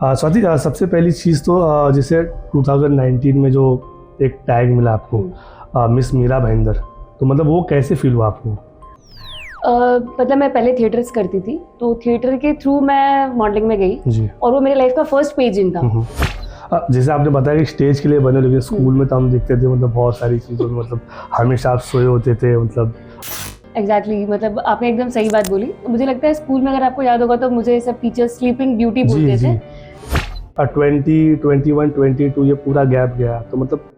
स्वाति, सबसे पहली चीज़ तो जैसे 2019 में जो एक टैग मिला आपको मिस मीरा भाईंदर, तो मतलब वो कैसे फील हुआ आपको? मतलब मैं पहले थिएटर्स करती थी, तो थिएटर के थ्रू मैं मॉडलिंग में गई जी। और वो मेरे लाइफ का फर्स्ट पेजेंट था। जैसे आपने बताया कि स्टेज के लिए बने, लेकिन स्कूल में तो हम देखते थे मतलब बहुत सारी चीज़ों में मतलब हमेशा आप सोए होते थे मतलब। एग्जैक्टली मतलब आपने एकदम सही बात बोली। मुझे लगता है स्कूल में अगर आपको याद होगा तो मुझे सब टीचर्स स्लीपिंग ब्यूटी बोलते थे। 20, 21, 22 ये पूरा गैप गया, तो मतलब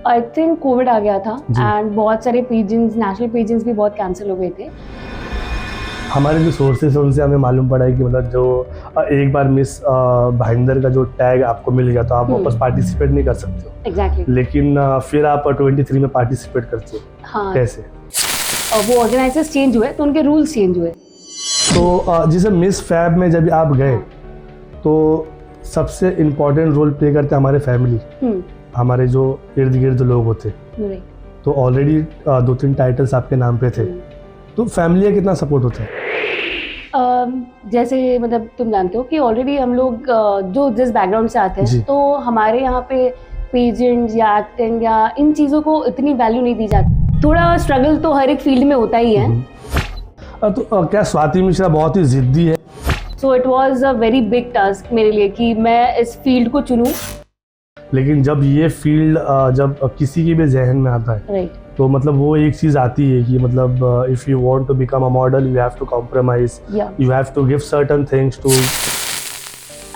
आई थिंक कोविड आ गया था एंड बहुत सारे पेजेंट्स, नेशनल पेजेंट्स भी बहुत कैंसिल हो गए थे। हमारे जो सोर्सेस हैं उनसे हमें मालूम पड़ा है कि मतलब जो एक बार मिस भाईंदर का जो टैग आपको मिल गया तो आप वापस पार्टिसिपेट नहीं कर सकते हो। एग्जैक्टली। लेकिन फिर आप 23 में पार्टिसिपेट करते हो। हाँ। कैसे? वो ऑर्गेनाइजर्स चेंज हुए तो उनके रूल्स चेंज हुए। तो जैसे मिस फैब में जब आप गए तो सबसे इम्पोर्टेंट रोल प्ले करते हमारे फैमिली, हमारे जो इर्द गिर्द लोग होते। तो ऑलरेडी 2-3 टाइटल्स आपके नाम पे थे, तो फैमिली का कितना सपोर्ट होता है? जैसे मतलब तुम जानते हो कि ऑलरेडी हम लोग जो जिस बैकग्राउंड से आते हैं, तो हमारे यहाँ पे पेजेंट्स या एक्टिंग या इन चीज़ों को इतनी वैल्यू नहीं दी जाती। थोड़ा स्ट्रगल तो हर एक फील्ड में होता ही है। तो क्या स्वाति मिश्रा बहुत ही जिद्दी है? So it was a very big task मेरे लिए कि मैं इस फील्ड को चुनूं। लेकिन जब ये फील्ड जब किसी के भी जहन में आता है, तो मतलब वो एक चीज़ आती है कि मतलब if you want to become a model you have to compromise, you have to give certain things too.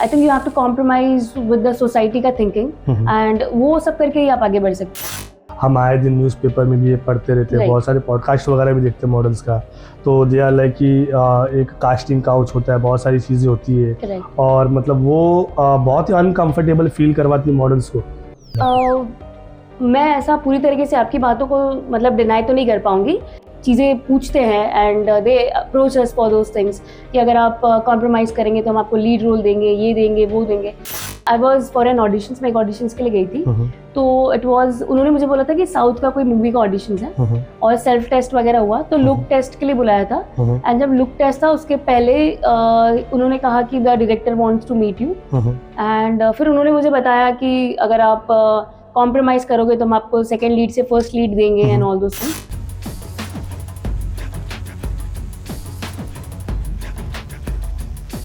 I think you have to compromise with the society का थिंकिंग एंड वो सब करके ही आप आगे बढ़ सकते हैं। हम आए दिन न्यूज़पेपर में भी ये पढ़ते रहते हैं, बहुत सारे पॉडकास्ट वगैरह भी देखते हैं मॉडल्स का, तो दे आर लाइक कि एक कास्टिंग काउच होता है, बहुत सारी चीज़ें होती है और मतलब वो बहुत ही अनकंफर्टेबल फील करवाती है मॉडल्स को। मैं ऐसा पूरी तरीके से आपकी बातों को मतलब डिनाई तो नहीं कर पाऊंगी। चीज़ें पूछते हैं and they approach us for those things कि अगर आप कॉम्प्रोमाइज़ करेंगे तो हम आपको लीड रोल देंगे, ये देंगे, वो देंगे। I was for an auditions, मैं एक ऑडिशंस के लिए गई थी, तो इट वॉज, उन्होंने मुझे बोला था कि साउथ का कोई मूवी का ऑडिशंस है और सेल्फ टेस्ट वगैरह हुआ, तो लुक टेस्ट के लिए बुलाया था। एंड जब लुक टेस्ट था उसके पहले उन्होंने कहा कि the director wants to meet you and फिर उन्होंने मुझे बताया कि अगर आप कॉम्प्रोमाइज़ करोगे तो हम आपको सेकेंड लीड से फर्स्ट लीड देंगे एंड ऑल दोस थिंग्स।